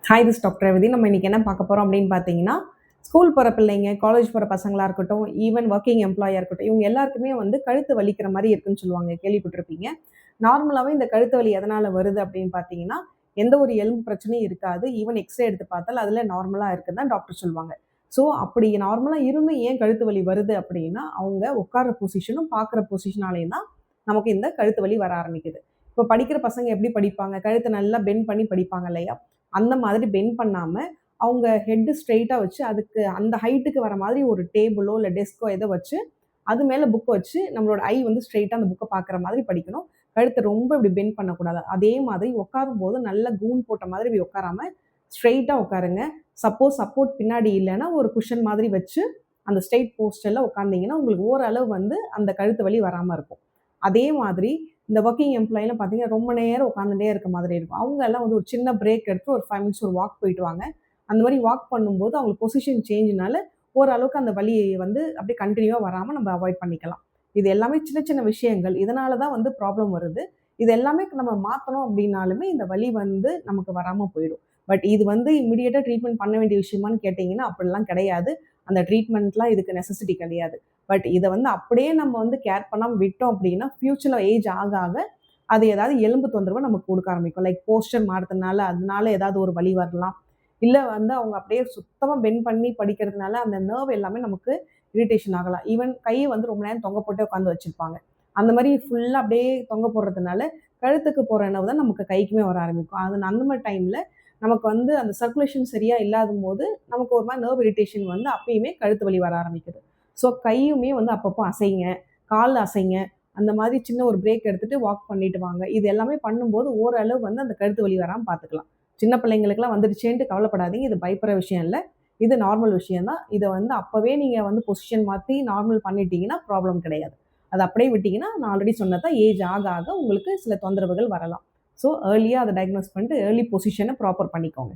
Hi this doctor Revathi. நம்ம இன்னைக்கு என்ன பார்க்க போகிறோம் அப்படின்னு பார்த்தீங்கன்னா, ஸ்கூல் போகிற பிள்ளைங்க, காலேஜ் போகிற பசங்களாக இருக்கட்டும், ஈவன் ஒர்க்கிங் எம்ப்ளாயாக இருக்கட்டும், இவங்க எல்லாருக்குமே வந்து கழுத்து வலிக்கிற மாதிரி இருக்குன்னு சொல்லுவாங்க, கேள்விப்பட்டிருப்பீங்க. நார்மலாகவே இந்த கழுத்து வலி எதனால் வருது அப்படின்னு பார்த்தீங்கன்னா, எந்த ஒரு எலும்பு பிரச்சனையும் இருக்காது. ஈவன் எக்ஸ்ரே எடுத்து பார்த்தால் அதில் நார்மலாக இருக்குன்னு தான் டாக்டர் சொல்லுவாங்க. ஸோ அப்படி நார்மலாக இருந்தும் ஏன் கழுத்து வலி வருது அப்படின்னா, அவங்க உட்கார பொசிஷனும் பார்க்குற பொசிஷனாலேயும் தான் நமக்கு இந்த கழுத்து வலி வர ஆரம்பிக்குது. இப்போ படிக்கிற பசங்க எப்படி படிப்பாங்க? கழுத்தை நல்லா பெண்ட் பண்ணி படிப்பாங்க இல்லையா? அந்த மாதிரி பெண்ட் பண்ணாம, அவங்க ஹெட் ஸ்ட்ரெயிட்டா வச்சு, அதுக்கு அந்த ஹைட்டுக்கு வர மாதிரி ஒரு டேபிளோ, இல்ல டெஸ்க்கோ ஏதோ வச்சு, அது மேல புக் வச்சு, நம்மளோட ஐ வந்து ஸ்ட்ரெயிட்டா அந்த புக்க பார்க்குற மாதிரி படிக்கணும். கழுத்த ரொம்ப இப்படி பெண்ட் பண்ணக்கூடாது. அதே மாதிரி உட்காரும்போது நல்ல கூன் போட்ட மாதிரி இப்படி உட்காராம, ஸ்ட்ரெயிட்டா உட்காருங்க. சப்போஸ் சப்போர்ட் பின்னாடி இல்லன்னா, ஒரு குஷன் மாதிரி வச்சு, அந்த ஸ்ட்ரெயிட் போஸ்டர்ல உட்காந்தீங்கன்னா, உங்களுக்கு ஓரளவு வந்து அந்த கழுத்து வலி வராம இருக்கும். அதே மாதிரி இந்த ஒர்க்கிங் எம்ப்ளாயிலாம் பார்த்தீங்கன்னா, ரொம்ப நேரம் உட்காந்துட்டே இருக்க மாதிரி இருக்கும். அவங்க எல்லாம் வந்து ஒரு சின்ன பிரேக் எடுத்து ஒரு 5 மினிட்ஸ் ஒரு வாக் போயிட்டு வாங்க. அந்த மாரி வாக் பண்ணும்போது அவங்களுக்கு பொசிஷன் சேஞ்ச்னால ஓரளவுக்கு அந்த வலி வந்து அப்படியே கன்டினியூவா வராம நம்ம அவாய்ட் பண்ணிக்கலாம். இது எல்லாமே சின்ன சின்ன விஷயங்கள். இதனால தான் வந்து ப்ராப்ளம் வருது. இது எல்லாமே நம்ம மாத்தணும் அப்படின்னாலுமே இந்த வலி வந்து நமக்கு வராம போயிடும். பட் இது வந்து இமிடியேட்டா ட்ரீட்மெண்ட் பண்ண வேண்டிய விஷயமான்னு கேட்டீங்கன்னா, அப்படிலாம் கிடையாது. அந்த ட்ரீட்மெண்ட்லாம் இதுக்கு நெசசிட்டி கிடையாது. பட் இத வந்து அப்படியே நம்ம வந்து கேர் பண்ணாம விட்டோம் அப்படின்னா, ஃபியூச்சர்ல ஏஜ் ஆக ஆக அது ஏதாவது எலும்பு தொந்தரவ நமக்கு குடுக்க ஆரம்பிக்கும். லைக் போஸ்டர் மாறுறதுனால, அதனால ஏதாவது ஒரு வலி வரலாம். இல்ல வந்து அவங்க அப்படியே சுத்தமா பெண்ட் பண்ணி படிக்கிறதுனால, அந்த நர்வ் எல்லாமே நமக்கு இரிட்டேஷன் ஆகலாம். ஈவன் கைய வந்து ரொம்ப நேரம் தொங்க போட்டே உட்காந்து வச்சிருப்பாங்க. அந்த மாரி ஃபுல்லா அப்படியே தொங்க போடுறதுனால, கழுத்துக்கு போற நர்வ் தான் நமக்கு கைக்குமே வர ஆரம்பிக்கும். அது அந்த மாரி டைம்ல நமக்கு வந்து அந்த சர்க்குலேஷன் சரியா இல்லாதம்போது, நமக்கு ஒரு மாரி நர்வ் இரிட்டேஷன் வந்து அப்பயுமே கழுத்து வலி வர ஆரம்பிக்குது. ஸோ கையுமே வந்து அப்பப்போ அசைங்க, கால் அசைங்க. அந்த மாதிரி சின்ன ஒரு பிரேக் எடுத்துட்டு வாக் பண்ணிட்டு வாங்க. இது எல்லாமே பண்ணும்போது ஓரளவு வந்து அந்த கழுத்து வலி வராம பார்த்துக்கலாம். சின்ன பிள்ளைங்களுக்குலாம் வந்துடுச்சேன்ட்டு கவலைப்படாதீங்க. இது பயப்படுற விஷயம் இல்ல. இது நார்மல் விஷயம் தான். இத வந்து அப்பவே நீங்க வந்து பொசிஷன் மாத்தி நார்மல் பண்ணிட்டீங்கன்னா ப்ராப்ளம் கிடையாது. அத அப்படியே விட்டீங்கன்னா, நான் ஆல்ரெடி சொன்னது தான் ஏஜ் ஆக ஆக உங்களுக்கு சில தொந்தரவுகள் வரலாம். ஸோ ஏர்லியா அத டயக்னோஸ் பண்ணிட்டு ஏர்லி பொசிஷன ப்ராப்பர் பண்ணிக்கோங்க.